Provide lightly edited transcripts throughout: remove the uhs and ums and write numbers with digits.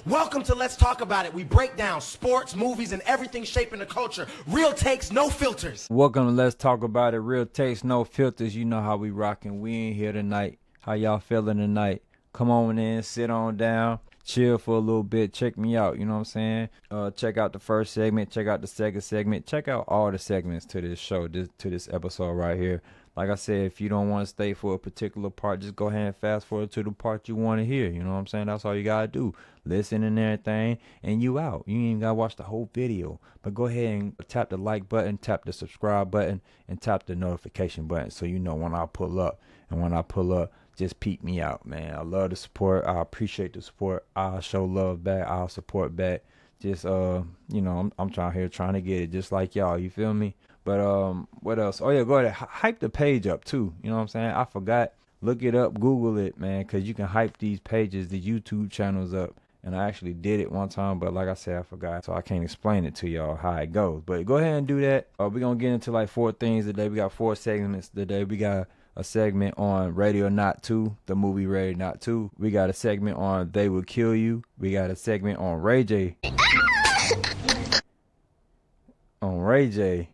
Welcome to Let's Talk About It. We break down sports, movies, and everything shaping the culture. Real takes, no filters. Welcome to Let's Talk About It. Real takes, no filters. You know how we rocking. We in here tonight. How y'all feeling tonight? Come on in, sit on down, chill for a little bit. Check me out. You know what I'm saying? Check out the first segment. Check out the second segment. Check out all the segments to this show, to this episode right here. Like I said, if you don't want to stay for a particular part, just go ahead and fast forward to the part you want to hear. You know what I'm saying? That's all you got to do. Listen and everything, and you out. You ain't even got to watch the whole video. But go ahead and tap the like button, tap the subscribe button, and tap the notification button so you know when I pull up. And when I pull up, just peep me out, man. I love the support. I appreciate the support. I'll show love back. I'll support back. Just, you know, I'm trying to get it just like y'all. You feel me? But what else? Oh, yeah, go ahead. Hype the page up, too. You know what I'm saying? I forgot. Look it up. Google it, man, because you can hype these pages, the YouTube channels up. And I actually did it one time, but like I said, I forgot. So I can't explain it to y'all how it goes. But go ahead and do that. We're going to get into like 4 things today. We got 4 segments today. We got a segment on Ready or Not 2, the movie Ready or Not 2. We got a segment on They Will Kill You. We got a segment on Ray J. On Ray J.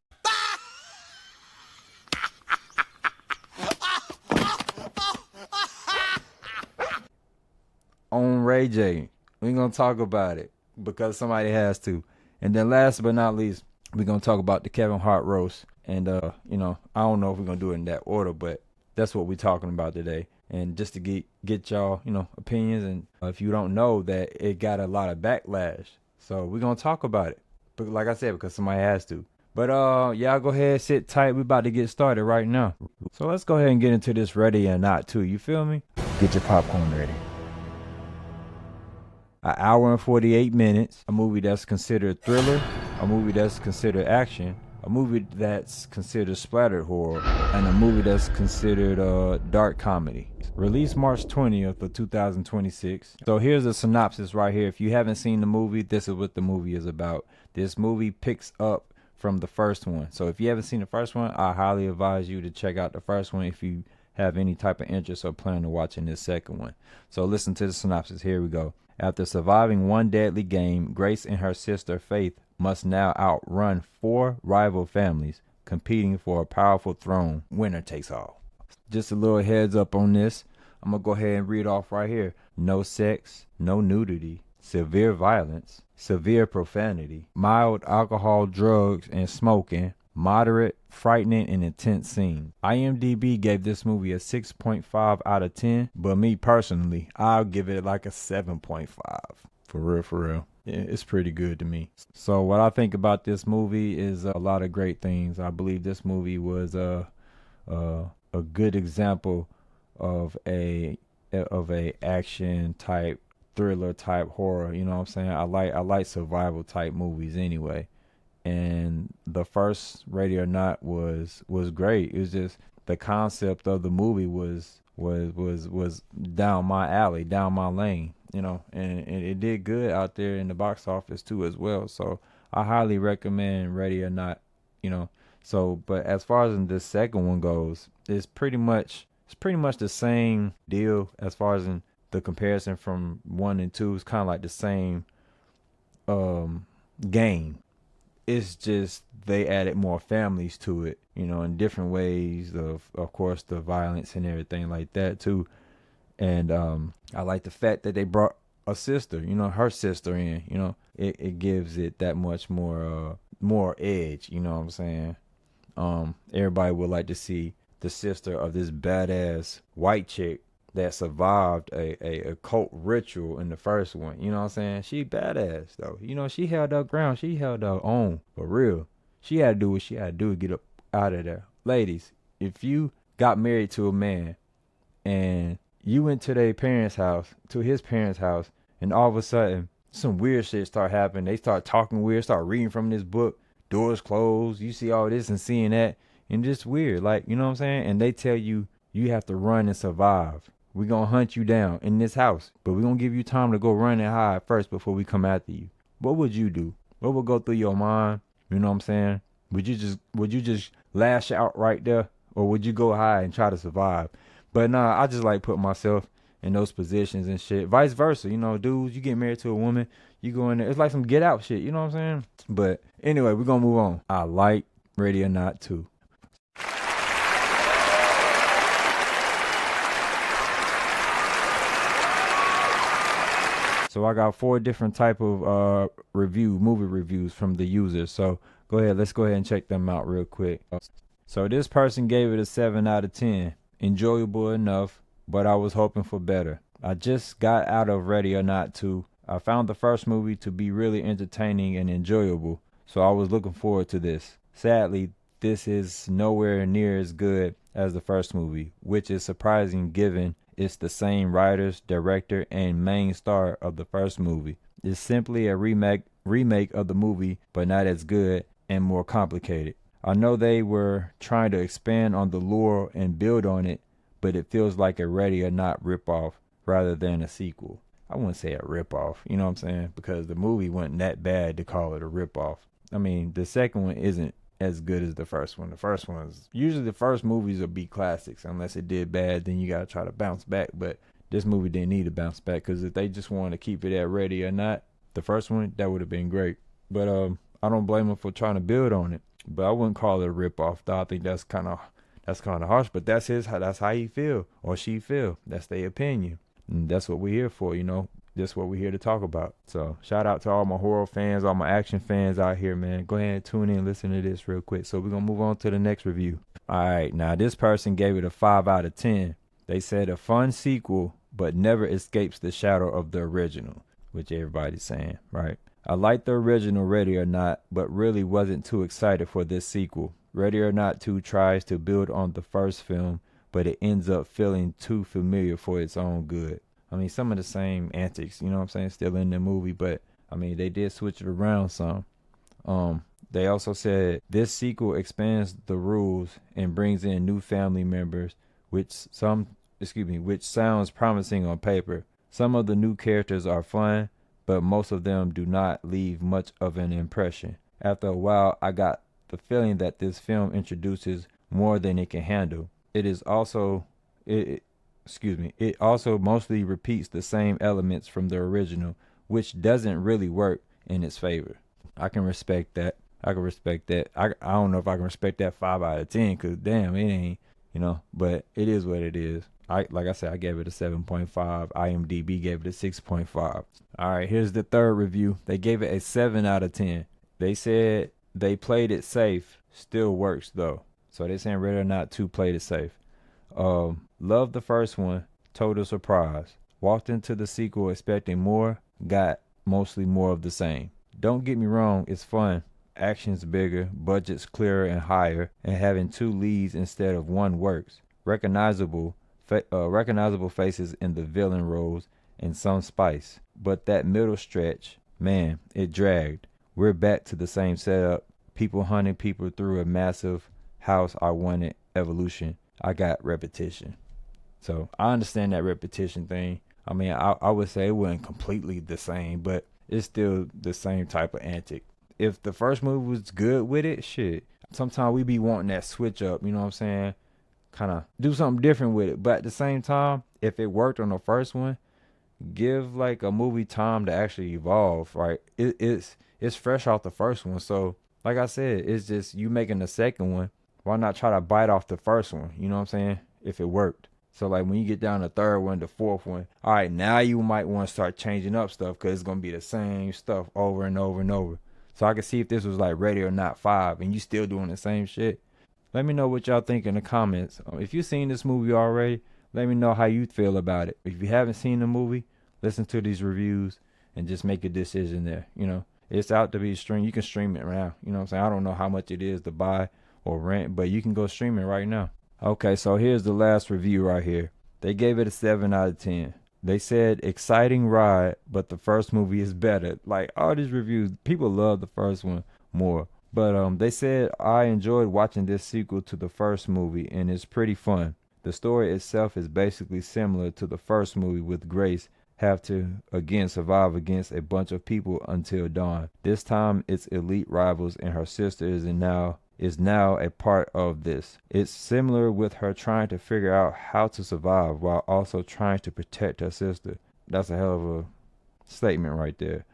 On Ray J. We're going to talk about it because somebody has to. And then last but not least, we're going to talk about the Kevin Hart roast. And, you know, I don't know if we're going to do it in that order, but that's what we're talking about today. And just to get y'all, you know, opinions. And if you don't know that it got a lot of backlash. So we're going to talk about it. But like I said, because somebody has to. But y'all go ahead, sit tight. We're about to get started right now. So let's go ahead and get into this Ready or Not 2. You feel me? Get your popcorn ready. An hour and 48 minutes. A movie that's considered thriller. A movie that's considered action. A movie that's considered splattered horror, and a movie that's considered dark comedy. Released March 20th of 2026. So here's a synopsis right here. If you haven't seen the movie, this is what the movie is about. This movie picks up from the first one. So if you haven't seen the first one, I highly advise you to check out the first one if you have any type of interest or plan on watching this second one. So listen to the synopsis. Here we go. After surviving one deadly game, Grace and her sister Faith must now outrun 4 rival families competing for a powerful throne. Winner takes all. Just a little heads up on this. I'm going to go ahead and read off right here. No sex, no nudity, severe violence, severe profanity, mild alcohol, drugs, and smoking, moderate, frightening, and intense scene. IMDb gave this movie a 6.5 out of 10, but me personally, I'll give it like a 7.5. For real. Yeah, it's pretty good to me. So what I think about this movie is a lot of great things. I believe this movie was a good example of a action type, thriller type horror. You know what I'm saying? I like survival type movies anyway. And the first Ready or Not was great. It was just the concept of the movie was down my alley, down my lane. You know, and it did good out there in the box office too as well. So I highly recommend Ready or Not, you know. So, but as far as the second one goes, it's pretty much the same deal as far as in the comparison from 1 and 2. It's kind of like the same game. It's just they added more families to it, you know, in different ways. Of course, the violence and everything like that too. And I like the fact that they brought a sister, you know, her sister in. You know, it gives it that much more edge. You know what I'm saying? Everybody would like to see the sister of this badass white chick that survived a cult ritual in the first one. You know what I'm saying? She badass though. You know, she held her ground. She held her own for real. She had to do what she had to do to get up out of there. Ladies, if you got married to a man and you went to their parents' house, to his parents' house, and all of a sudden some weird shit start happening. They start talking weird, start reading from this book, doors closed, you see all this and seeing that, and just weird, like, you know what I'm saying? And they tell you you have to run and survive. We gonna hunt you down in this house, but we gonna give you time to go run and hide first before we come after you. What would you do? What would go through your mind? You know what I'm saying? Would you just lash out right there, or would you go hide and try to survive? But nah, I just like put myself in those positions and shit. Vice versa, you know, dudes, you get married to a woman, you go in there, it's like some Get Out shit, you know what I'm saying? But anyway, we're gonna move on. I like Ready or Not too. So I got 4 different type of movie reviews from the users. So let's go ahead and check them out real quick. So this person gave it a 7 out of 10. Enjoyable enough, but I was hoping for better. I just got out of Ready or Not 2. I found the first movie to be really entertaining and enjoyable, so I was looking forward to this. Sadly, this is nowhere near as good as the first movie, which is surprising given it's the same writers, director, and main star of the first movie. It's simply a remake of the movie, but not as good and more complicated. I know they were trying to expand on the lore and build on it, but it feels like a Ready or Not ripoff rather than a sequel. I wouldn't say a ripoff, you know what I'm saying? Because the movie wasn't that bad to call it a ripoff. I mean, the second one isn't as good as the first one. The first one's usually the first movies will be classics. Unless it did bad, then you gotta try to bounce back. But this movie didn't need to bounce back, because if they just wanted to keep it at Ready or Not, the first one, that would have been great. But I don't blame them for trying to build on it. But I wouldn't call it a ripoff, though. I think that's kind of harsh. But that's how he feel or she feel. That's their opinion. And that's what we're here for, you know. That's what we're here to talk about. So shout out to all my horror fans, all my action fans out here, man. Go ahead and tune in and listen to this real quick. So we're going to move on to the next review. All right. Now, this person gave it a 5 out of 10. They said a fun sequel, but never escapes the shadow of the original, which everybody's saying, right? I liked the original Ready or Not, but really wasn't too excited for this sequel. Ready or Not 2 tries to build on the first film, but it ends up feeling too familiar for its own good. I mean, some of the same antics, you know what I'm saying, still in the movie, but I mean, they did switch it around some. They also said this sequel expands the rules and brings in new family members, which sounds promising on paper. Some of the new characters are fun, but most of them do not leave much of an impression. After a while, I got the feeling that this film introduces more than it can handle. It also mostly repeats the same elements from the original, which doesn't really work in its favor. I can respect that. I don't know if I can respect that 5 out of 10, because damn, it ain't, you know, but it is what it is. Like I said, I gave it a 7.5. IMDb gave it a 6.5. All right, here's the third review. They gave it a 7 out of 10. They said they played it safe. Still works, though. So they're saying Ready or Not 2 played it safe. Loved the first one. Total surprise. Walked into the sequel expecting more. Got mostly more of the same. Don't get me wrong, it's fun. Action's bigger, budget's clearer and higher, and having 2 leads instead of 1 works. Recognizable faces in the villain roles and some spice. But that middle stretch, man, it dragged. We're back to the same setup. People hunting people through a massive house I wanted. Evolution. I got repetition. So I understand that repetition thing. I mean, I would say it wasn't completely the same, but it's still the same type of antic. If the first movie was good with it, shit. Sometimes we be wanting that switch up, you know what I'm saying? Kind of do something different with it. But at the same time, if it worked on the first one, give like a movie time to actually evolve, right? It's fresh off the first one. So like I said, it's just you making the second one. Why not try to bite off the first one? You know what I'm saying? If it worked. So like when you get down the third one, the fourth one, all right, now you might want to start changing up stuff, because it's going to be the same stuff over and over and over. So I can see if this was like Ready or Not 5 and you still doing the same shit. Let me know what y'all think in the comments. If you've seen this movie already, let me know how you feel about it. If you haven't seen the movie, listen to these reviews and just make a decision there. You know, it's out to be streamed. You can stream it now. You know what I'm saying? I don't know how much it is to buy or rent, but you can go stream it right now. Okay, so here's the last review right here. They gave it a 7 out of 10. They said exciting ride, but the first movie is better. Like all these reviews, people love the first one more. But they said I enjoyed watching this sequel to the first movie, and it's pretty fun. The story itself is basically similar to the first movie, with Grace have to again survive against a bunch of people until dawn. This time it's elite rivals, and her sister is now a part of this. It's similar with her trying to figure out how to survive while also trying to protect her sister. That's a hell of a statement right there.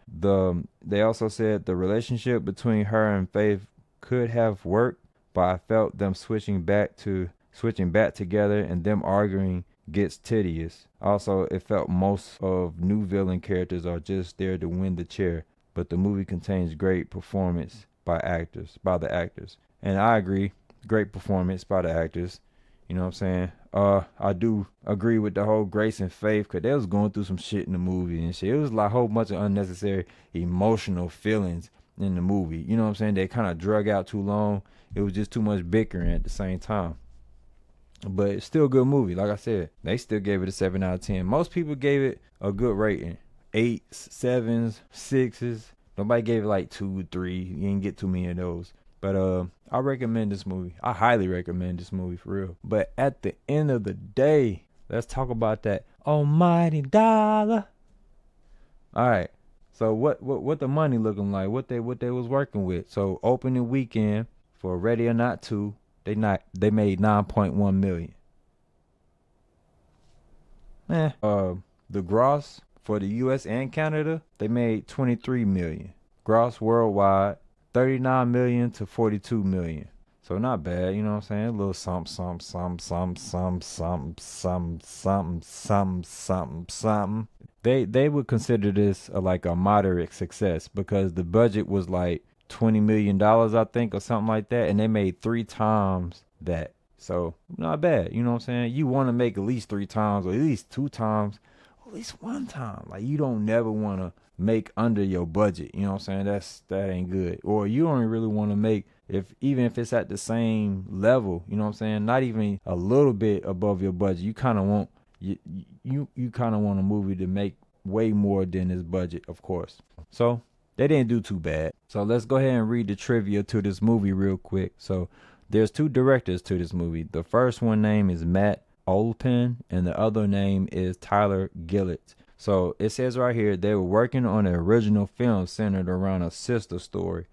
They also said the relationship between her and Faith could have worked, but I felt them switching back together and them arguing gets tedious. Also, it felt most of new villain characters are just there to win the chair, but the movie contains great performance by the actors. And I agree, great performance by the actors. You know what I'm saying? I do agree with the whole Grace and Faith, because they was going through some shit in the movie and shit. It was like a whole bunch of unnecessary emotional feelings in the movie. You know what I'm saying? They kind of drug out too long. It was just too much bickering at the same time. But it's still a good movie. Like I said, they still gave it a 7 out of 10. Most people gave it a good rating. 8s, 7s, 6s. Nobody gave it like 2, 3. You didn't get too many of those. But I recommend this movie. I highly recommend this movie for real. But at the end of the day, let's talk about that almighty dollar. All right. So what the money looking like? What they was working with? So opening weekend for Ready or Not 2, they made 9.1 million. The gross for the US and Canada, they made 23 million. Gross worldwide, 39 million to 42 million. So not bad, you know what I'm saying? A little something. They would consider this like a moderate success, because the budget was like $20 million, I think, or something like that, and they made 3 times that. So not bad, you know what I'm saying? You want to make at least 3 times, or at least 2 times, or at least 1 time. Like, you don't never want to make under your budget, you know what I'm saying? That ain't good. Or you don't really want to make, even if it's at the same level, you know what I'm saying? Not even a little bit above your budget. You kind of want you kind of want a movie to make way more than his budget, of course. So they didn't do too bad. So let's go ahead and read the trivia to this movie real quick. So there's 2 directors to this movie. The first one name is Matt Olpen, and the other name is Tyler Gillett. So it says right here, they were working on an original film centered around a sister story,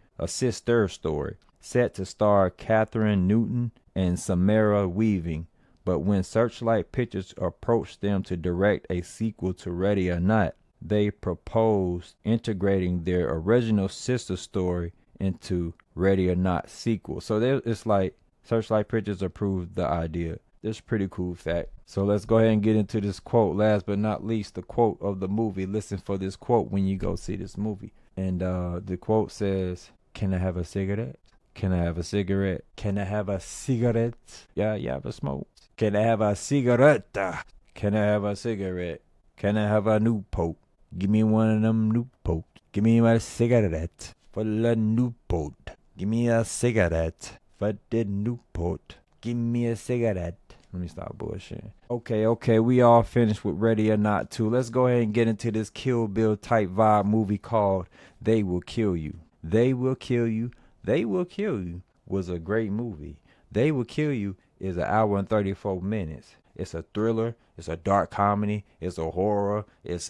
set to star Catherine Newton and Samara Weaving. But when Searchlight Pictures approached them to direct a sequel to Ready or Not, they proposed integrating their original sister story into Ready or Not sequel. So it's like Searchlight Pictures approved the idea. That's a pretty cool fact. So let's go ahead and get into this quote. Last but not least, the quote of the movie. Listen for this quote when you go see this movie. And the quote says, "Can I have a cigarette? Can I have a cigarette? Can I have a cigarette? Yeah, you have a smoke. Can I have a cigarette? Can I have a cigarette? Can I have a Newport? Give me one of them Newport. Give me a cigarette for the Newport. Give me a cigarette for the Newport. Give me a cigarette." Let me stop bullshitting. Okay, we all finished with Ready or Not 2. Let's go ahead and get into this Kill Bill type vibe movie called They Will Kill You. They Will Kill You. They Will Kill You was a great movie. They Will Kill You is an hour and 34 minutes. It's a thriller. It's a dark comedy. It's a horror. It's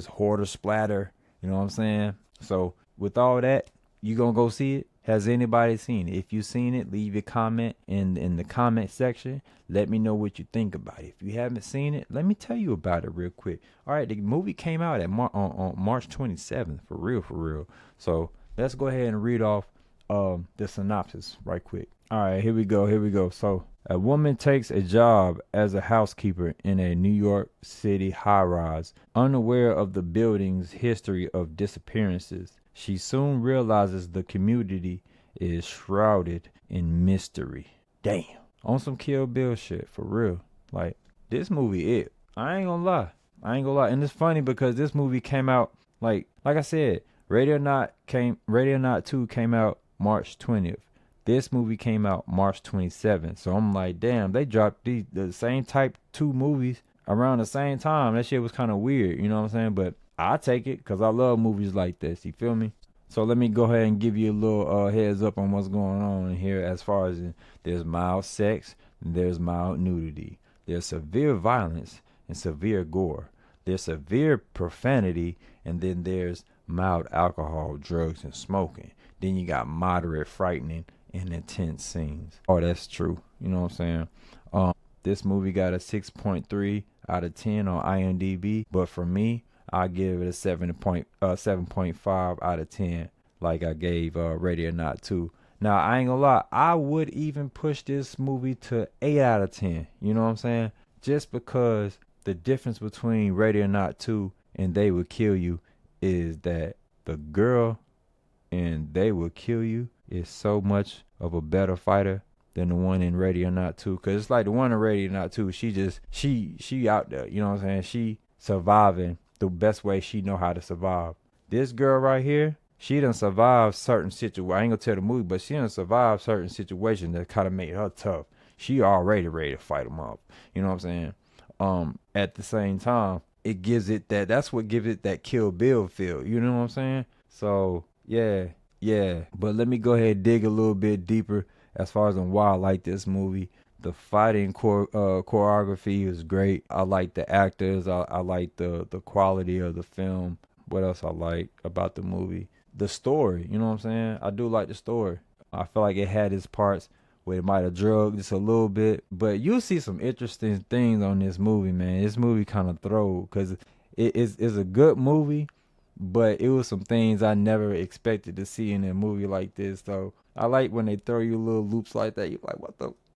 horror splatter. You know what I'm saying? So with all that, you gonna go see it? Has anybody seen it? If you've seen it, leave your comment in the comment section. Let me know what you think about it. If you haven't seen it, let me tell you about it real quick. All right, the movie came out on March 27th, for real. So let's go ahead and read off the synopsis right quick. All right, here we go. So a woman takes a job as a housekeeper in a New York City high-rise, unaware of the building's history of disappearances. She soon realizes the community is shrouded in mystery. Damn. On some Kill Bill shit, for real. Like, this movie, I ain't gonna lie. And it's funny because this movie came out, like I said, Ready or Not 2 came out March 20th. This movie came out March 27th. So I'm like, damn, they dropped the same type 2 movies around the same time. That shit was kind of weird, you know what I'm saying? But I take it because I love movies like this. You feel me? So let me go ahead and give you a little heads up on what's going on in here as far as there's mild sex, there's mild nudity. There's severe violence and severe gore. There's severe profanity, and then there's mild alcohol, drugs, and smoking. Then you got moderate, frightening, and intense scenes. Oh, that's true. You know what I'm saying? This movie got a 6.3 out of 10 on IMDb, but for me, I give it a 7.5 out of 10, like I gave Ready or Not 2. Now, I ain't gonna lie, I would even push this movie to 8 out of 10. You know what I'm saying? Just because the difference between Ready or Not 2 and They Will Kill You is that the girl in They Will Kill You is so much of a better fighter than the one in Ready or Not 2. Cause it's like the one in Ready or Not 2, she out there, you know what I'm saying? She surviving the best way she know how to survive. This girl right here, she done survived certain situations. I ain't gonna tell the movie, but she done survived certain situations that kind of made her tough. She already ready to fight them up. You know what I'm saying? At the same time, it gives it that's what gives it that Kill Bill feel. You know what I'm saying? So yeah. But let me go ahead and dig a little bit deeper as far as on why I like this movie. The fighting choreography is great. I like the actors. I like the quality of the film. What else I like about the movie? The story, you know what I'm saying? I do like the story. I feel like it had its parts where it might have drugged just a little bit. But you'll see some interesting things on this movie, man. This movie kind of throw because it's a good movie, but it was some things I never expected to see in a movie like this. So I like when they throw you little loops like that. You're like,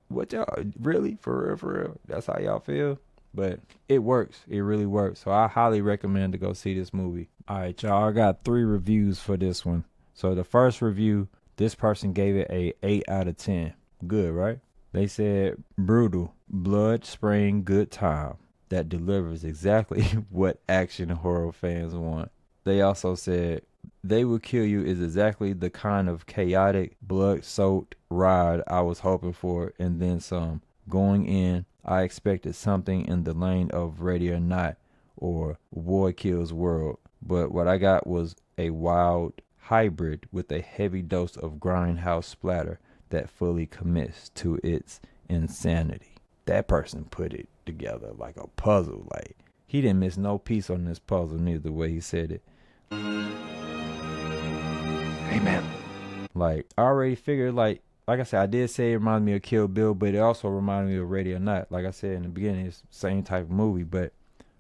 what y'all, really? For real? That's how y'all feel? But it works. It really works. So I highly recommend to go see this movie. All right, y'all. I got 3 reviews for this one. So the first review, this person gave it a 8 out of 10. Good, right? They said, brutal, blood spraying good time that delivers exactly what action horror fans want. They also said, They Will Kill You is exactly the kind of chaotic, blood-soaked ride I was hoping for, and then some. Going in, I expected something in the lane of Ready or Not or Boy Kills World, but what I got was a wild hybrid with a heavy dose of grindhouse splatter that fully commits to its insanity. That person put it together like a puzzle. Like, he didn't miss no piece on this puzzle, neither the way he said it. Amen. Like, I already figured, like I said, I did say it reminded me of Kill Bill, but it also reminded me of Ready or Not. Like I said in the beginning, it's the same type of movie, but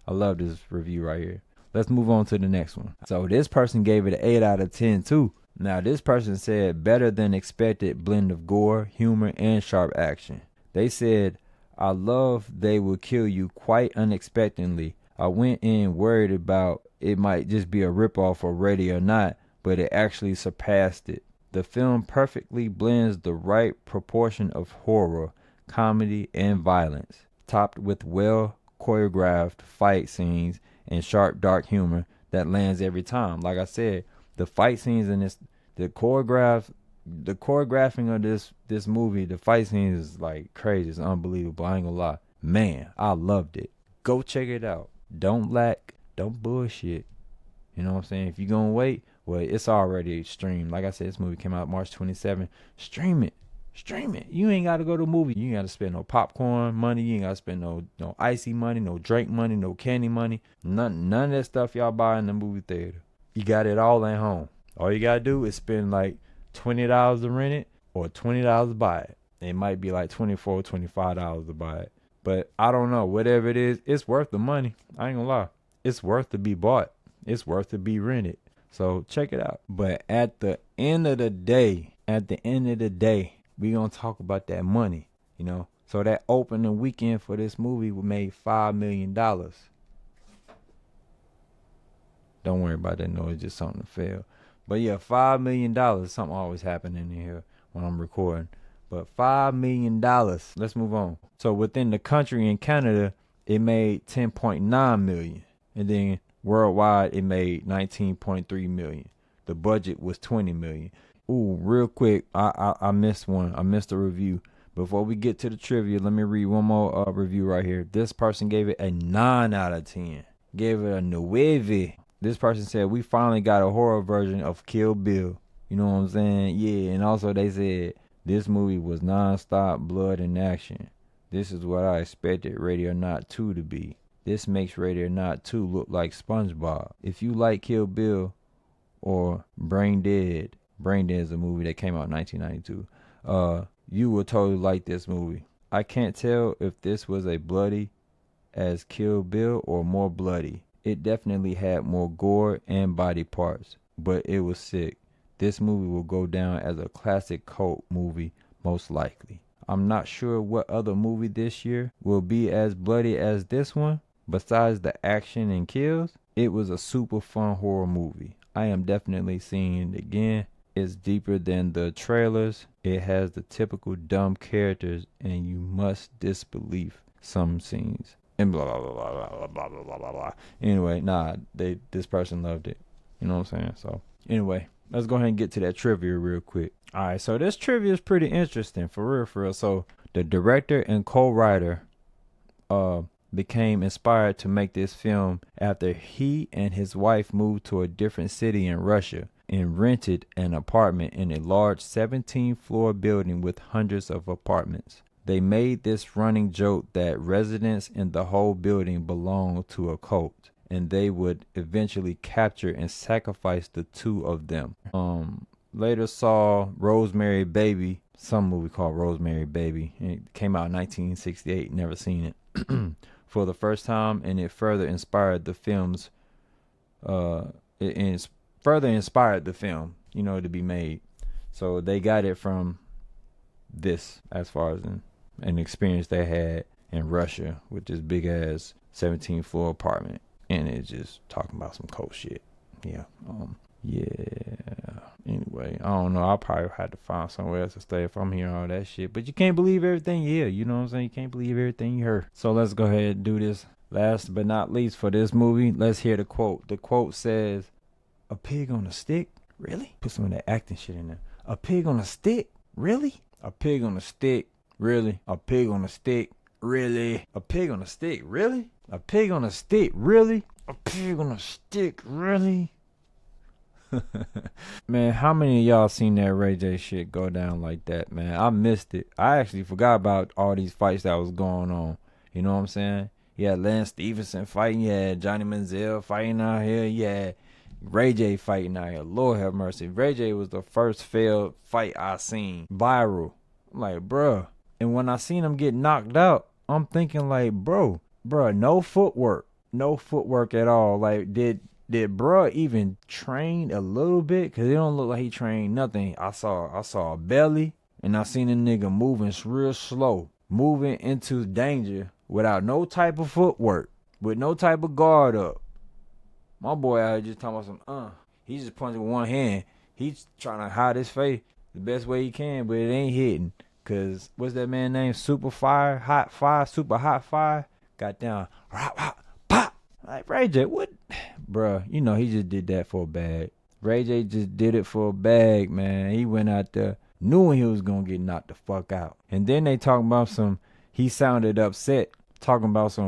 I love this review right here. Let's move on to the next one. So this person gave it an 8 out of 10 too. Now this person said, better than expected blend of gore, humor, and sharp action. They said, I love They Will Kill You quite unexpectedly. I went in worried about it might just be a ripoff of Ready or Not, but it actually surpassed it. The film perfectly blends the right proportion of horror, comedy, and violence, topped with well choreographed fight scenes and sharp dark humor that lands every time. Like I said, the fight scenes in this, the choreographing of this movie, the fight scenes is like crazy. It's unbelievable. I ain't gonna lie. Man, I loved it. Go check it out. Don't lack. Don't bullshit. You know what I'm saying? If you're gonna wait, well, it's already streamed. Like I said, this movie came out March 27. Stream it. You ain't got to go to a movie. You ain't got to spend no popcorn money. You ain't got to spend no icy money, no drink money, no candy money. None of that stuff y'all buy in the movie theater. You got it all at home. All you got to do is spend like $20 to rent it or $20 to buy it. It might be like $24, $25 to buy it. But I don't know. Whatever it is, it's worth the money. I ain't gonna lie. It's worth to be bought. It's worth to be rented. So check it out. But at the end of the day, we gonna talk about that money, you know. So that opening weekend for this movie made $5 million. Don't worry about that noise, just something to fail. But yeah, $5 million. Something always happening in here when I'm recording. But $5 million. Let's move on. So within the country in Canada, it made $10.9 million. And then worldwide, it made $19.3 million. The budget was $20 million. Ooh, real quick, I missed one. I missed a review. Before we get to the trivia, let me read one more review right here. This person gave it a 9 out of 10. Gave it a 9. This person said, we finally got a horror version of Kill Bill. You know what I'm saying? Yeah, and also they said, this movie was non-stop blood and action. This is what I expected Ready or Not 2 to be. This makes Ready or Not 2 look like SpongeBob. If you like Kill Bill or Brain Dead is a movie that came out in 1992, you will totally like this movie. I can't tell if this was a bloody as Kill Bill or more bloody. It definitely had more gore and body parts, but it was sick. This movie will go down as a classic cult movie, most likely. I'm not sure what other movie this year will be as bloody as this one. Besides the action and kills, it was a super fun horror movie. I am definitely seeing it again. It's deeper than the trailers. It has the typical dumb characters, and you must disbelieve some scenes. And blah blah blah blah blah blah blah blah blah. Anyway, this person loved it. You know what I'm saying? So anyway, let's go ahead and get to that trivia real quick. All right, so this trivia is pretty interesting, for real. So the director and co-writer became inspired to make this film after he and his wife moved to a different city in Russia and rented an apartment in a large 17-floor building with hundreds of apartments. They made this running joke that residents in the whole building belonged to a cult, and they would eventually capture and sacrifice the two of them. Later saw Rosemary Baby, some movie called Rosemary Baby. It came out in 1968, never seen it, for the first time, and it further inspired the films. Further inspired the film, to be made. So they got it from this, as far as an experience they had in Russia with this big ass 17-floor apartment, and it's just talking about some cold shit. Yeah. Anyway, I don't know. I'll probably have to find somewhere else to stay if I'm hearing all that shit. But you can't believe everything you hear. You know what I'm saying? You can't believe everything you heard. So let's go ahead and do this. Last but not least for this movie, let's hear the quote. The quote says, "A pig on a stick? Really?" Put some of that acting shit in there. "A pig on a stick? Really? A pig on a stick? Really? A pig on a stick? Really? A pig on a stick? Really? A pig on a stick? Really? A pig on a stick? Really?" Man, how many of y'all seen that Ray J shit go down like that, man? I missed it. I actually forgot about all these fights that was going on. You know what I'm saying? You had Lance Stevenson fighting. You had Johnny Manziel fighting out here. You had Ray J fighting out here. Lord have mercy. Ray J was the first failed fight I seen. Viral. I'm like, bruh. And when I seen him get knocked out, I'm thinking like, bruh, no footwork. No footwork at all. Like, did bruh even train a little bit? Cause it don't look like he trained nothing. I saw a belly, and I seen a nigga moving real slow, moving into danger without no type of footwork, with no type of guard up. My boy out here just talking about some he's just punching with one hand. He's trying to hide his face the best way he can, but it ain't hitting. Cause what's that man name? Super hot fire. Got down. Pop. Like, Ray J, what? Bruh, he just did that for a bag. Ray J just did it for a bag, man. He went out there knowing he was going to get knocked the fuck out. And then they talking about he sounded upset, talking about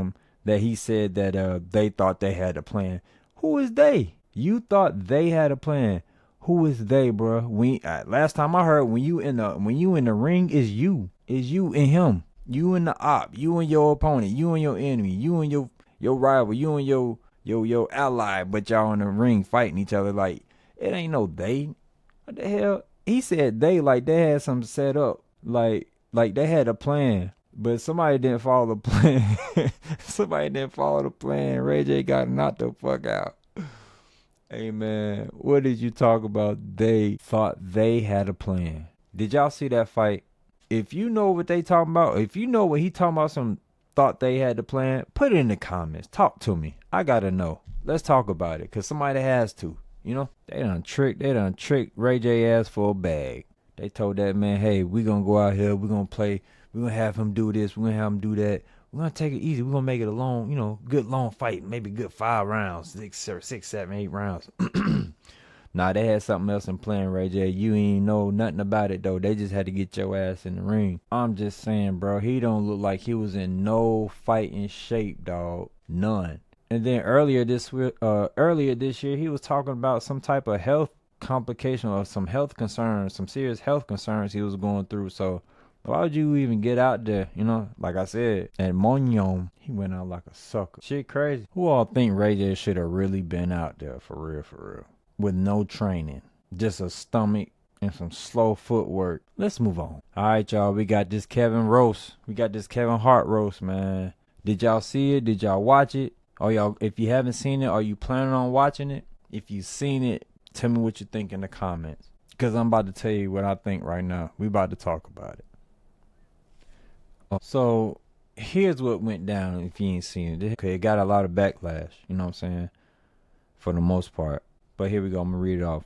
that he said that they thought they had a plan. Who is they? You thought they had a plan. Who is they, bruh? Last time I heard, when you in the ring, is you. Is you and him. You and the op. You and your opponent. You and your enemy. You and your rival, you and your ally, but y'all in the ring fighting each other. Like, it ain't no they. What the hell? He said they like they had something set up. Like they had a plan, but somebody didn't follow the plan. Ray J got knocked the fuck out. Hey man, what did you talk about? They thought they had a plan. Did y'all see that fight? If you know what they talking about, if you know what he talking about, thought they had the plan, put it in the comments. Talk to me. I gotta know. Let's talk about it, cause somebody has to. They done tricked Ray J ass for a bag. They told that man, hey, we gonna go out here, we gonna play, we gonna have him do this, we gonna have him do that. We're gonna take it easy. We're gonna make it a long, good long fight, maybe good 5 rounds, 6, 7, 8 rounds. Nah, they had something else in plan, Ray J. You ain't know nothing about it, though. They just had to get your ass in the ring. I'm just saying, bro, he don't look like he was in no fighting shape, dog. None. And then earlier this year, he was talking about some type of health complication or some health concerns, some serious health concerns he was going through. So, Why would you even get out there? You know, like I said, at Monyom, he went out like a sucker. Shit crazy. Who all think Ray J should have really been out there for real? With no training. Just a stomach and some slow footwork. Let's move on. Alright, y'all. We got this Kevin roast. We got this Kevin Hart roast, man. Did y'all see it? Did y'all watch it? Oh, y'all, if you haven't seen it, are you planning on watching it? If you've seen it, tell me what you think in the comments. Because I'm about to tell you what I think right now. We about to talk about it. So, here's what went down if you ain't seen it. Okay, it got a lot of backlash, you know what I'm saying? For the most part. But here we go, I'm going to read it off.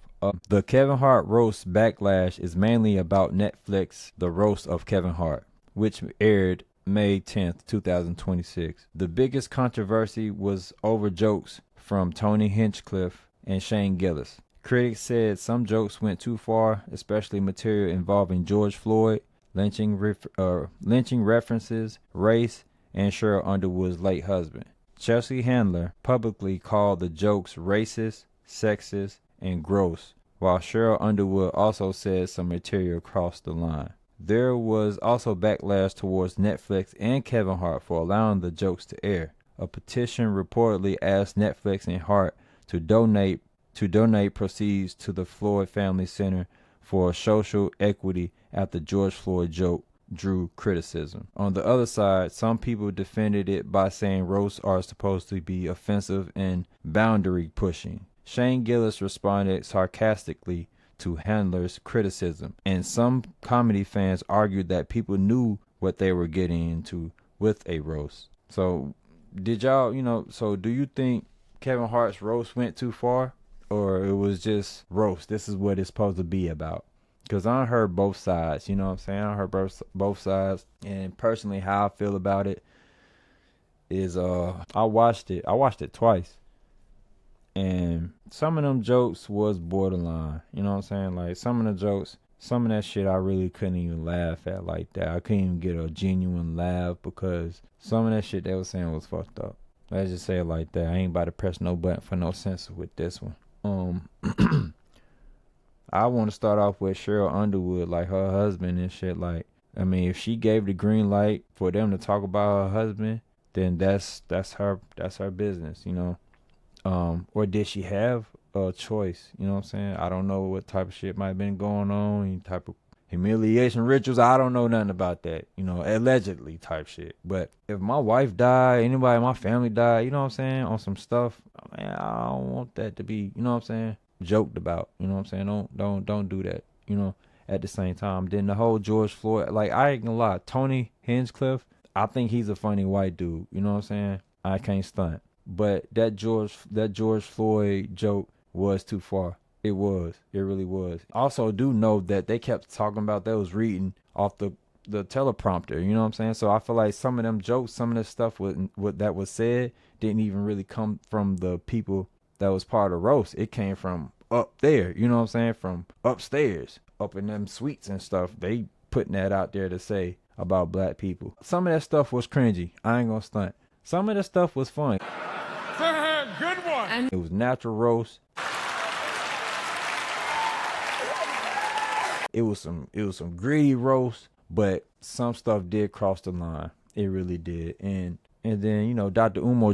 The Kevin Hart roast backlash is mainly about Netflix, The Roast of Kevin Hart, which aired May 10th, 2026. The biggest controversy was over jokes from Tony Hinchcliffe and Shane Gillis. Critics said some jokes went too far, especially material involving George Floyd, lynching references, race, and Cheryl Underwood's late husband. Chelsea Handler publicly called the jokes racist, sexist, and gross, while Cheryl Underwood also said some material crossed the line. There was also backlash towards Netflix and Kevin Hart for allowing the jokes to air. A petition reportedly asked Netflix and Hart to donate proceeds to the Floyd Family Center for social equity after George Floyd joke drew criticism. On the other side, some people defended it by saying roasts are supposed to be offensive and boundary pushing. Shane Gillis responded sarcastically to Handler's criticism, and some comedy fans argued that people knew what they were getting into with a roast. So, did y'all, so do you think Kevin Hart's roast went too far? Or it was just roast? This is what it's supposed to be about. Because I heard both sides, you know what I'm saying? I heard both sides. And personally, how I feel about it is I watched it twice. And some of them jokes was borderline. You know what I'm saying? Like some of the jokes, some of that shit I really couldn't even laugh at like that. I couldn't even get a genuine laugh because some of that shit they was saying was fucked up. Let's just say it like that. I ain't about to press no button for no censor with this one. I want to start off with Cheryl Underwood, like her husband and shit. Like, I mean, if she gave the green light for them to talk about her husband, then that's her business, you know. Or did she have a choice? You know what I'm saying? I don't know what type of shit might have been going on, any type of humiliation rituals. I don't know nothing about that, you know, allegedly type shit. But if my wife died, anybody in my family died, you know what I'm saying, on some stuff, man, I don't want that to be, you know what I'm saying, joked about. You know what I'm saying? Don't do that, you know. At the same time, then the whole George Floyd, like, I ain't gonna lie, Tony Hinchcliffe, I think he's a funny white dude, you know what I'm saying? I can't stunt. But that George Floyd joke was too far. It really was. Also do know that they kept talking about they was reading off the teleprompter, you know what I'm saying? So I feel like some of them jokes, some of the stuff that was said didn't even really come from the people that was part of the roast. It came from up there, you know what I'm saying? From upstairs, up in them suites and stuff. They putting that out there to say about black people. Some of that stuff was cringy. I ain't gonna stunt. Some of that stuff was fun. Good one. It was natural roast. It was some gritty roast, but some stuff did cross the line. It really did. And then, you know, Dr. Umar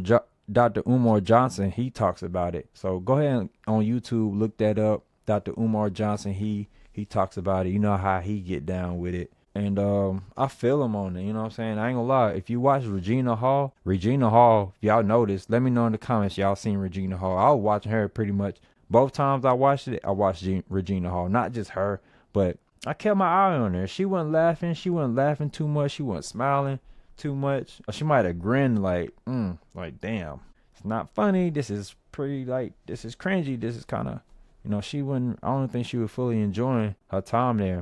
Johnson, he talks about it. So go ahead on YouTube, look that up. Dr. Umar Johnson, he talks about it. You know how he get down with it. And I feel him on it, you know what I'm saying? I ain't gonna lie. If you watch Regina Hall, if y'all noticed, let me know in the comments y'all seen Regina Hall. I was watching her pretty much. Both times I watched it, I watched Regina Hall. Not just her, but I kept my eye on her. She wasn't laughing. She wasn't laughing too much. She wasn't smiling too much. Or she might have grinned like damn, it's not funny. This is pretty, like, this is cringy. This is kind of, you know, I don't think she was fully enjoying her time there.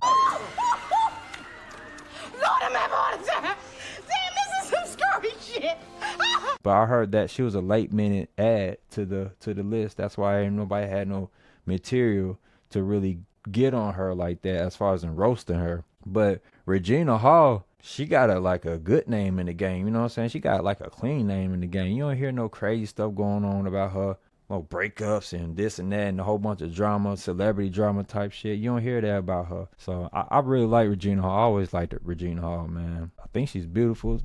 But I heard that she was a late minute add to the list. That's why nobody had no material to really get on her like that as far as in roasting her. But Regina Hall, she got a good name in the game. You know what I'm saying? She got like a clean name in the game. You don't hear no crazy stuff going on about her. breakups and this and that and a whole bunch of drama, celebrity drama type shit. You don't hear that about her. So I really like Regina Hall. I always liked Regina Hall, man. I think she's beautiful.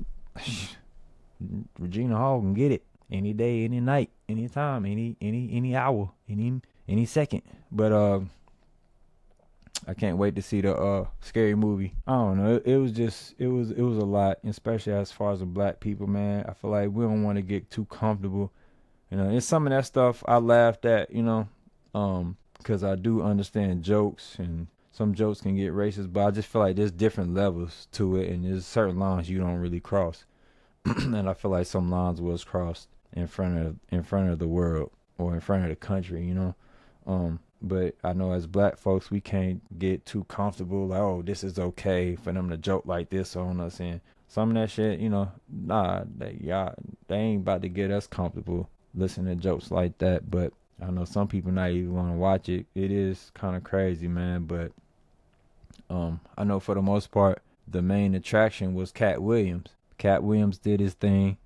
Regina Hall can get it any day, any night, any time, any hour, any second. But I can't wait to see the Scary Movie. I don't know. It was a lot, especially as far as the black people, man. I feel like we don't want to get too comfortable. You know, it's some of that stuff I laughed at, you know, because I do understand jokes, and some jokes can get racist, but I just feel like there's different levels to it, and there's certain lines you don't really cross. And I feel like some lines was crossed in front of the world or in front of the country, you know. But I know as black folks, we can't get too comfortable. Like, oh, this is okay for them to joke like this on us, and some of that shit, you know, nah, they ain't about to get us comfortable listening to jokes like that. But I know some people not even want to watch it. It is kind of crazy, man. But I know for the most part, the main attraction was Cat Williams. Cat Williams did his thing.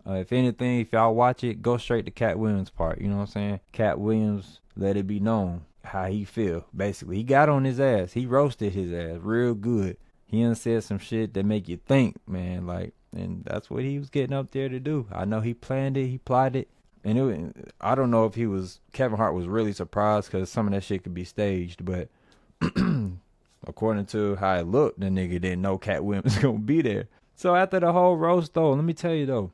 If anything, if y'all watch it, go straight to Cat Williams' part. You know what I'm saying? Cat Williams let it be known how he feel. Basically, he got on his ass. He roasted his ass real good. He done said some shit that make you think, man. Like, and that's what he was getting up there to do. I know he planned it. He plotted it. And I don't know if Kevin Hart was really surprised, because some of that shit could be staged. But according to how it looked, the nigga didn't know Cat Williams was going to be there. So after the whole roast, though, let me tell you, though,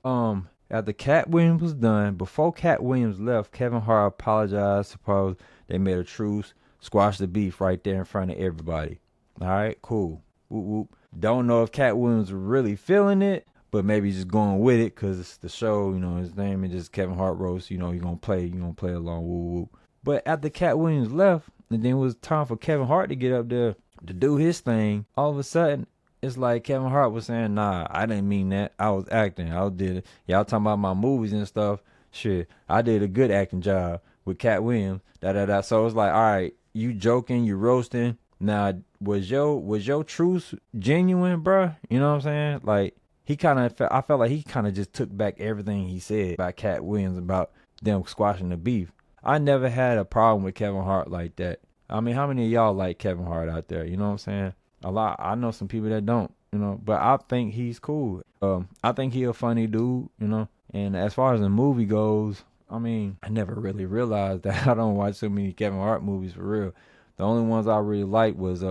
after Cat Williams was done, before Cat Williams left, Kevin Hart apologized. Suppose they made a truce, squashed the beef right there in front of everybody. All right, cool. Whoop, whoop. Don't know if Cat Williams was really feeling it, but maybe just going with it because it's the show, you know, his name is just Kevin Hart roast, you know, you're going to play along, whoop, whoop. But after Cat Williams left, and then it was time for Kevin Hart to get up there to do his thing, all of a sudden, it's like Kevin Hart was saying, nah, I didn't mean that. I was acting. Y'all talking about my movies and stuff. Shit, I did a good acting job with Cat Williams. So it's like, all right, you joking, you roasting. Now, was your truth genuine, bruh? You know what I'm saying? Like, I felt like he kind of just took back everything he said about Cat Williams, about them squashing the beef. I never had a problem with Kevin Hart like that. I mean, how many of y'all like Kevin Hart out there? You know what I'm saying? A lot. I know some people that don't, you know, but I think he's cool. I think he a funny dude, you know. And as far as the movie goes, I mean, I never really realized that I don't watch so many Kevin Hart movies for real. The only ones I really liked was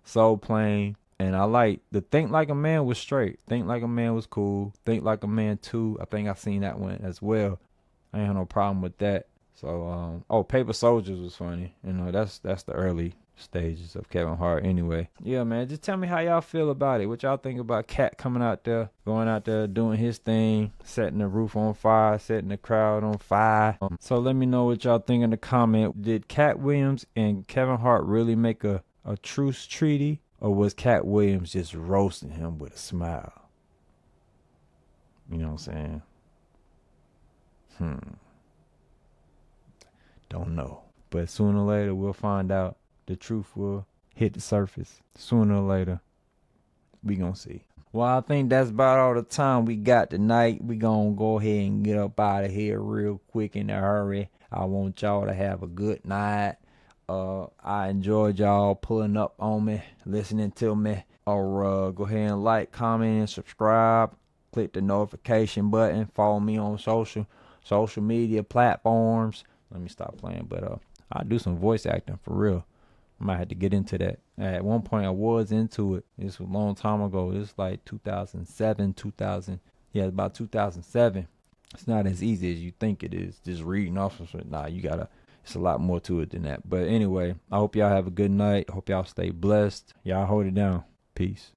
Soul Plane, and I like the Think Like a Man was straight. Think Like a Man was cool. Think Like a Man 2, I think I seen that one as well. I ain't had no problem with that. So Paper Soldiers was funny. You know, that's the early stages of Kevin Hart anyway. Yeah, man, just tell me how y'all feel about it. What y'all think about Cat coming out there, going out there doing his thing, setting the roof on fire, setting the crowd on fire. So let me know what y'all think in the comment. Did Cat Williams and Kevin Hart really make a truce treaty, or was Cat Williams just roasting him with a smile? You know what I'm saying? Don't know. But sooner or later we'll find out. The truth will hit the surface. Sooner or later, we gonna see. Well, I think that's about all the time we got tonight. We gonna go ahead and get up out of here real quick in a hurry. I want y'all to have a good night. I enjoyed y'all pulling up on me, listening to me. Or go ahead and like, comment, and subscribe. Click the notification button. Follow me on social media platforms. Let me stop playing, but I do some voice acting for real. I might have to get into that. At one point I was into it. This was a long time ago. It was like 2007, about 2007. It's not as easy as you think it is. Just reading off of it. Nah, it's a lot more to it than that. But anyway, I hope y'all have a good night. Hope y'all stay blessed. Y'all hold it down. Peace.